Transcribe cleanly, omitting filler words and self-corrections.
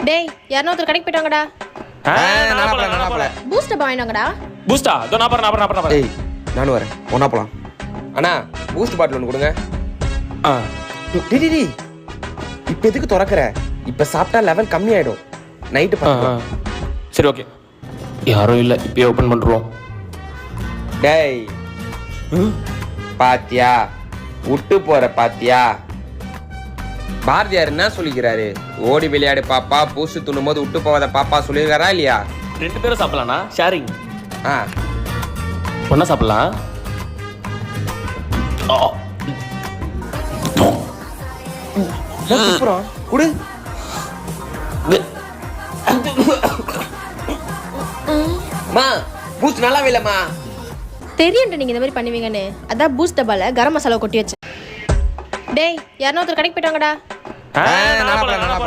டேய் யாரோ ஒருத்தர் கடைக்கு போயிட்டாங்கடா. பூஸ்ட் வாங்கினாங்கடா. பூஸ்டா இதோ நான் பாறேன். டேய் நானும் வரேன், ஒண்ணா போலாம். அண்ணா பூஸ்ட் பாட்டில் ஒன்று கொடுங்க. டேய் இப்போ எதுக்கு திறக்கிற? இப்போ சாப்பிட்டா லெவல் கம்மி ஆயிடும். நைட்டு பார்க்கலாம். சரி ஓகே. யாரும் இல்லை, இப்பயே ஓப்பன் பண்ணுறோம். டேய் பாத்தியா, விட்டு போற பாத்தியா? பாரதியார் என்ன சொல்லிக்கிறாரு? ஓடி விளையாடு பாப்பா, பூசு துண்ணும் போது விட்டு போவாத பாப்பா சொல்லியிருக்காரா இல்லையா? 2 பேரும் சாப்பிடலாம்ண்ணா, ஷேரிங். ஆ ஒன்றா சாப்பிடலாம். சூப்பரம் குடு. மா பூஸ்ட் நல்லாவே இல்லம்மா. தெரியும்டா நீங்க இந்த மாதிரி பண்ணுவீங்கன்னு. அதான் பூஸ்ட் டப்பால கரம் மசாலா கொட்டி வச்சேன். டேய் யாரோ ஒருத்தர் கடைக்கு போயிட்டாங்கடா. நான்